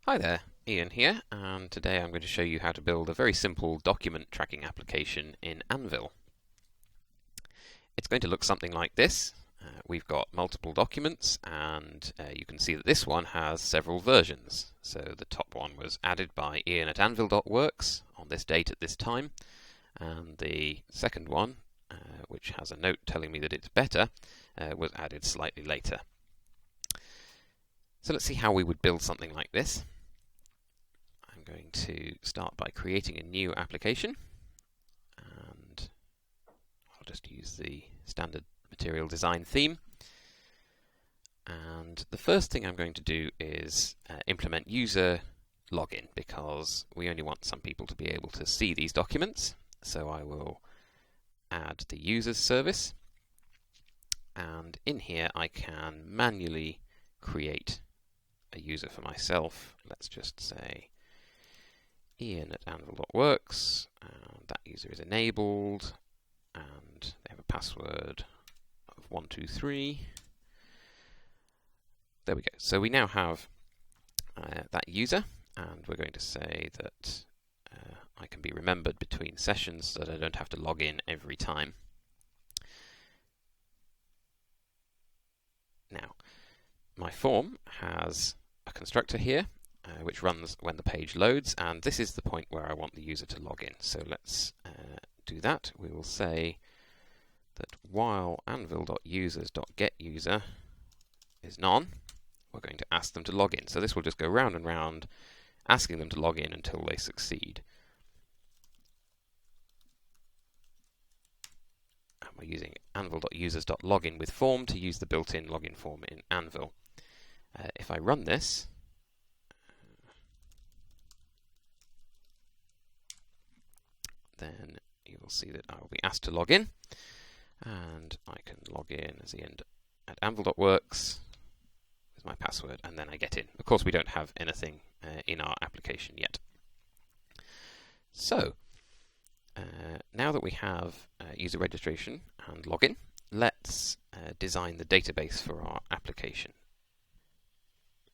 Hi there, Ian here, and today I'm going to show you how to build a very simple document tracking application in Anvil. It's going to look something like this. We've got multiple documents, and you can see that this one has several versions. So the top one was added by Ian at Anvil.works on this date at this time, and the second one, which has a note telling me that it's better, was added slightly later. So let's see how we would build something like this. I'm going to start by creating a new application, and I'll just use the standard material design theme. And the first thing I'm going to do is implement user login, because we only want some people to be able to see these documents. So I will add the users service, and in here I can manually create a user for myself. Let's just say Ian at Anvil.works, and that user is enabled, and they have a password of 123. There we go. So we now have that user, and we're going to say that I can be remembered between sessions so that I don't have to log in every time. Now, my form has a constructor here, which runs when the page loads, and this is the point where I want the user to log in. So let's do that. We will say that while anvil.users.getUser is none, we're going to ask them to log in. So this will just go round and round, asking them to log in until they succeed. And we're using anvil.users.login with form to use the built-in login form in Anvil. If I run this, then you will see that I will be asked to log in, and I can log in as Ian at Anvil.works with my password, and then I get in. Of course, we don't have anything in our application yet. So, now that we have user registration and login, let's design the database for our application.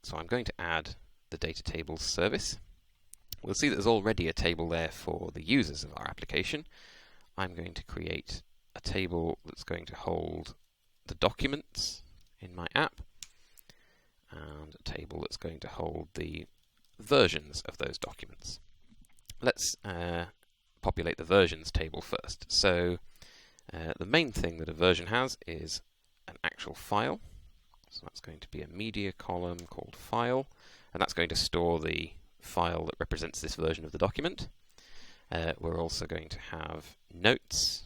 So I'm going to add the data tables service. We'll see that there's already a table there for the users of our application. I'm going to create a table that's going to hold the documents in my app, and a table that's going to hold the versions of those documents. Let's populate the versions table first. So the main thing that a version has is an actual file. So that's going to be a media column called file, and that's going to store the file that represents this version of the document. We're also going to have notes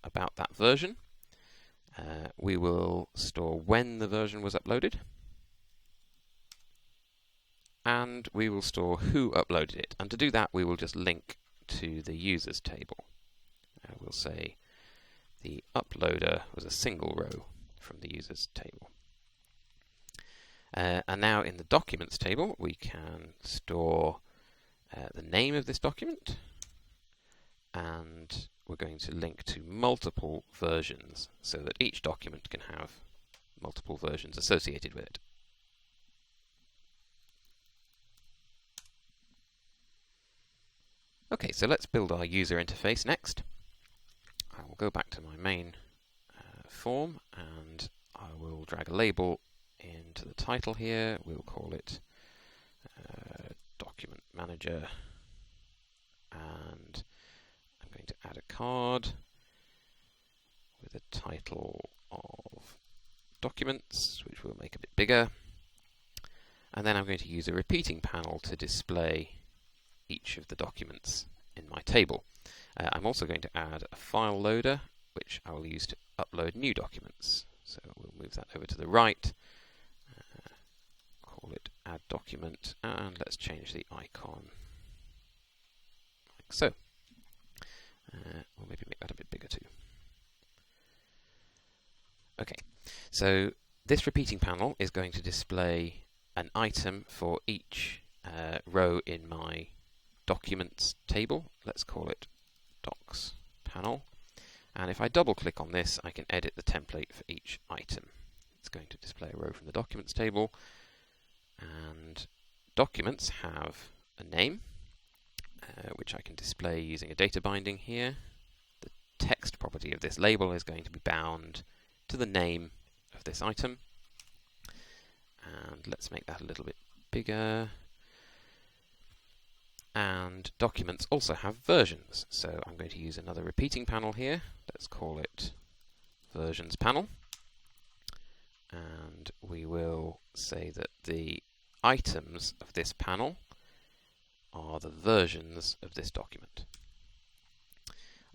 about that version. We will store when the version was uploaded, and we will store who uploaded it. And to do that, we will just link to the users table. We'll say the uploader was a single row from the users table. And now in the documents table, we can store the name of this document, and we're going to link to multiple versions so that each document can have multiple versions associated with it. Okay, so let's build our user interface next. I will go back to my main form, and I will drag a label into the title here. We'll call it Document Manager, and I'm going to add a card with a title of Documents, which we'll make a bit bigger. And then I'm going to use a repeating panel to display each of the documents in my table. I'm also going to add a file loader, which I will use to upload new documents. So we'll move that over to the right, call it add document, and let's change the icon like so. Or maybe make that a bit bigger too. Okay, so this repeating panel is going to display an item for each row in my documents table. Let's call it docs panel. And if I double click on this, I can edit the template for each item. It's going to display a row from the documents table, and documents have a name, which I can display using a data binding here. The text property of this label is going to be bound to the name of this item. And let's make that a little bit bigger. And documents also have versions. So I'm going to use another repeating panel here. Let's call it versions panel. And we will say that the items of this panel are the versions of this document.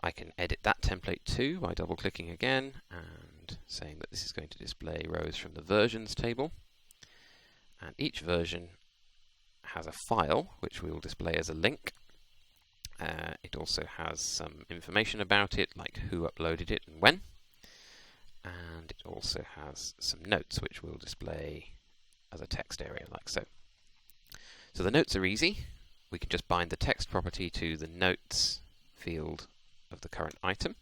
I can edit that template too by double-clicking again and saying that this is going to display rows from the versions table. And each version has a file which we will display as a link. It also has some information about it, like who uploaded it and when. And it also has some notes which we'll display as a text area, like so. So the notes are easy. We can just bind the text property to the notes field of the current item.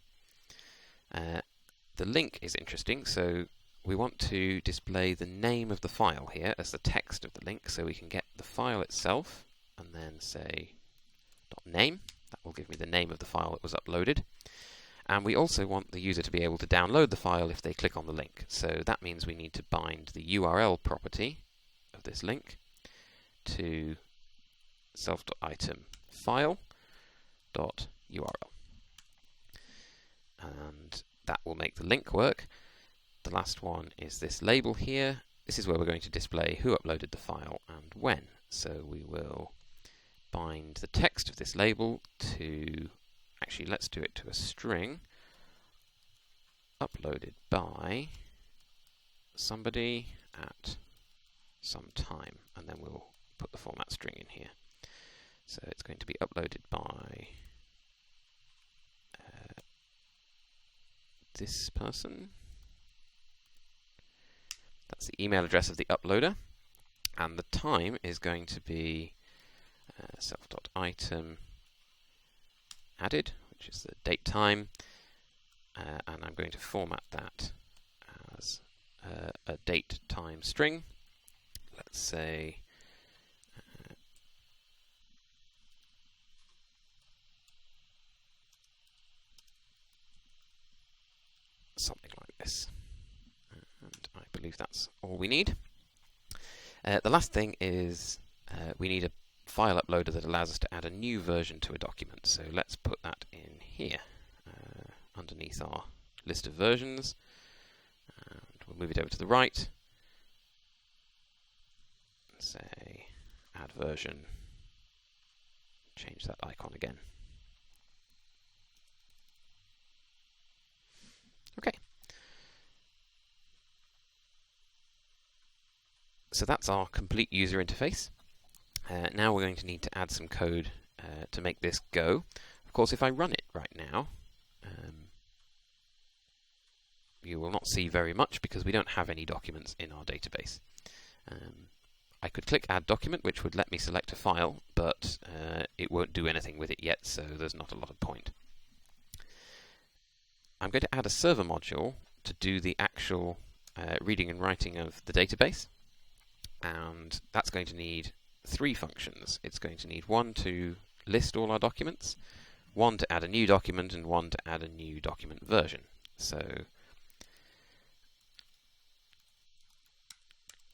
The link is interesting, so we want to display the name of the file here as the text of the link, so we can get the file itself and then say .name. That will give me the name of the file that was uploaded. And we also want the user to be able to download the file if they click on the link. So that means we need to bind the URL property of this link to self.item file.url. And that will make the link work. The last one is this label here. This is where we're going to display who uploaded the file and when. So we will bind the text of this label to, actually let's do it to a string, uploaded by somebody at some time, and then we'll put the format string in here. So it's going to be uploaded by this person. That's the email address of the uploader, and the time is going to be self.item added, which is the date time, and I'm going to format that as a date time string. Let's say something like this. And I believe that's all we need. The last thing is we need a file uploader that allows us to add a new version to a document. So let's put that in here underneath our list of versions. And we'll move it over to the right. Say add version. Change that icon again. Okay. So that's our complete user interface. Now we're going to need to add some code to make this go. Of course, if I run it right now, you will not see very much because we don't have any documents in our database. I could click Add Document, which would let me select a file, but it won't do anything with it yet, so there's not a lot of point. I'm going to add a server module to do the actual reading and writing of the database, and that's going to need 3 functions. It's going to need one to list all our documents, one to add a new document, and one to add a new document version. So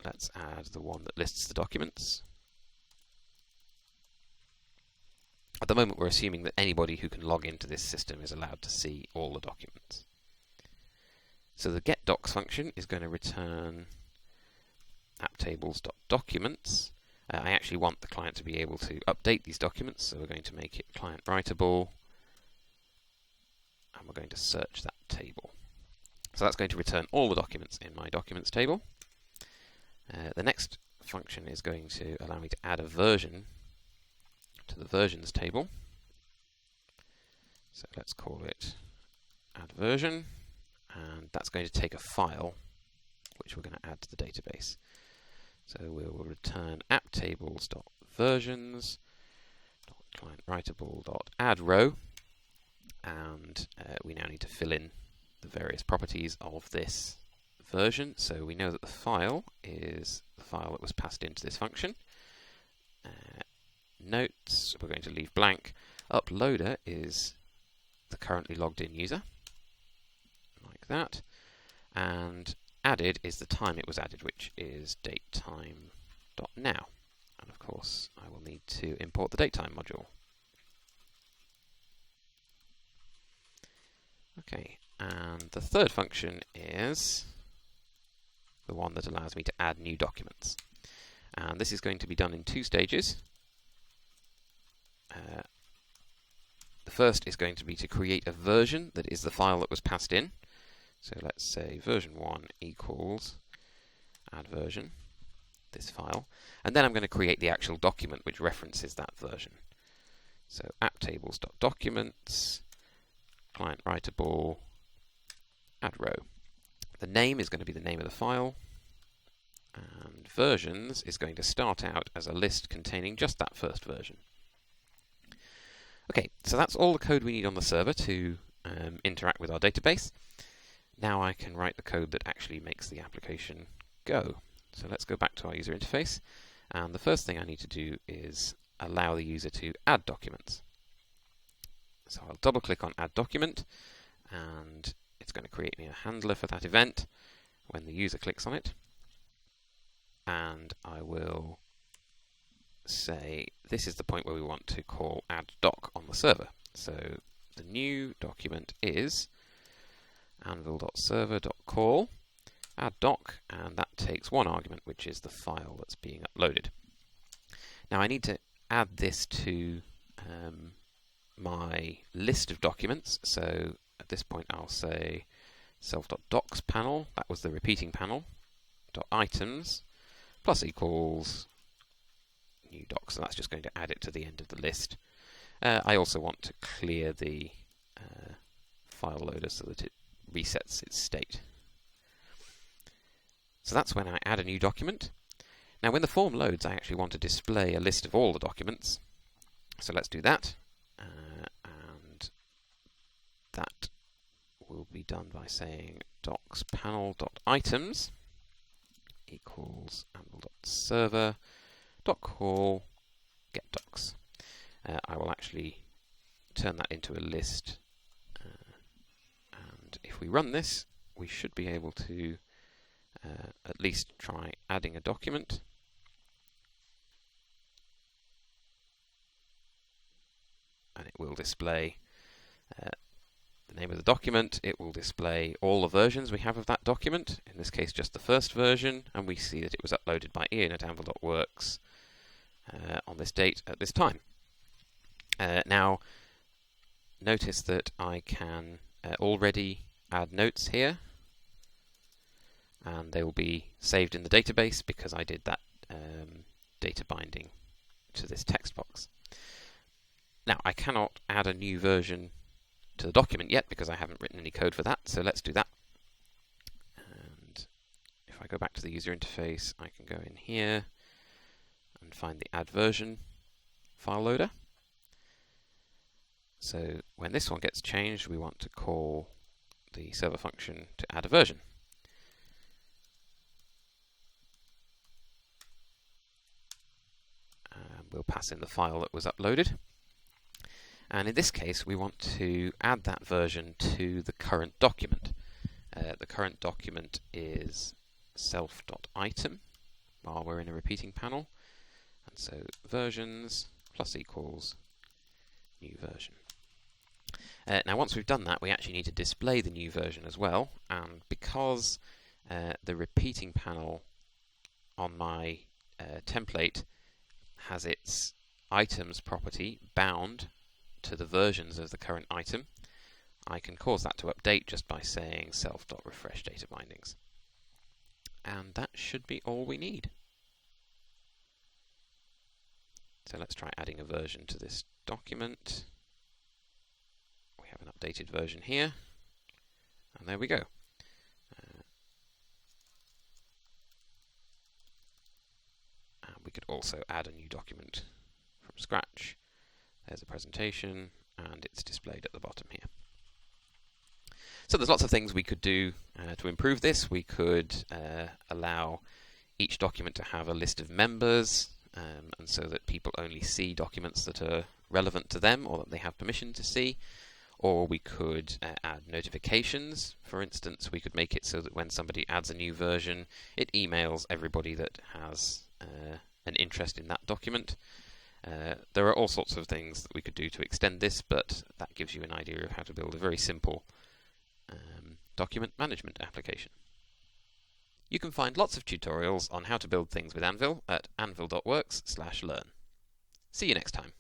let's add the one that lists the documents. At the moment, we're assuming that anybody who can log into this system is allowed to see all the documents. So the getDocs function is going to return apptables.documents. I actually want the client to be able to update these documents, so we're going to make it client writable, and we're going to search that table. So that's going to return all the documents in my documents table. The next function is going to allow me to add a version to the versions table. So let's call it add version, and that's going to take a file which we're going to add to the database. So we will return apptables.versions.clientWritable.addRow, and we now need to fill in the various properties of this version. So we know that the file is the file that was passed into this function. notes, we're going to leave blank. Uploader is the currently logged in user, like that. And added is the time it was added, which is datetime.now. And of course, I will need to import the datetime module. Okay, and the third function is the one that allows me to add new documents. And this is going to be done in 2 stages. The first is going to be to create a version that is the file that was passed in. So let's say version 1 equals add version, this file. And then I'm going to create the actual document which references that version. So apptables.documents, client writable, add row. The name is going to be the name of the file. And versions is going to start out as a list containing just that first version. Okay, so that's all the code we need on the server to interact with our database. Now I can write the code that actually makes the application go. So let's go back to our user interface. And the first thing I need to do is allow the user to add documents. So I'll double click on add document, and it's going to create me a handler for that event when the user clicks on it. And I will say this is the point where we want to call add doc on the server. So the new document is anvil.server.call add doc, and that takes one argument, which is the file that's being uploaded. Now I need to add this to my list of documents. So at this point I'll say self.docs panel, that was the repeating panel, .items plus equals new docs, so that's just going to add it to the end of the list. I also want to clear the file loader so that it resets its state. So that's when I add a new document. Now when the form loads, I actually want to display a list of all the documents. So let's do that. And that will be done by saying docs panel.items equals anvil.server.call get docs. I will actually turn that into a list, and if we run this, we should be able to at least try adding a document. And it will display the name of the document. It will display all the versions we have of that document, in this case just the first version, and we see that it was uploaded by Ian at anvil.works on this date at this time. Now notice that I can already add notes here, and they will be saved in the database because I did that data binding to this text box. Now I cannot add a new version to the document yet because I haven't written any code for that, so let's do that. And if I go back to the user interface, I can go in here and find the add version file loader. So when this one gets changed, we want to call the server function to add a version. We'll pass in the file that was uploaded. And in this case, we want to add that version to the current document. The current document is self.item while we're in a repeating panel. And so versions plus equals new version. Now once we've done that, we actually need to display the new version as well. And because the repeating panel on my template has its items property bound to the versions of the current item, I can cause that to update just by saying self.refresh data bindings. And that should be all we need. So let's try adding a version to this document. We have an updated version here, and there we go. And we could also add a new document from scratch. There's a presentation, and it's displayed at the bottom here. So there's lots of things we could do to improve this. We could allow each document to have a list of members and so that people only see documents that are relevant to them or that they have permission to see. Or we could add notifications. For instance, we could make it so that when somebody adds a new version, it emails everybody that has an interest in that document. There are all sorts of things that we could do to extend this, but that gives you an idea of how to build a very simple document management application. You can find lots of tutorials on how to build things with Anvil at anvil.works/learn. See you next time.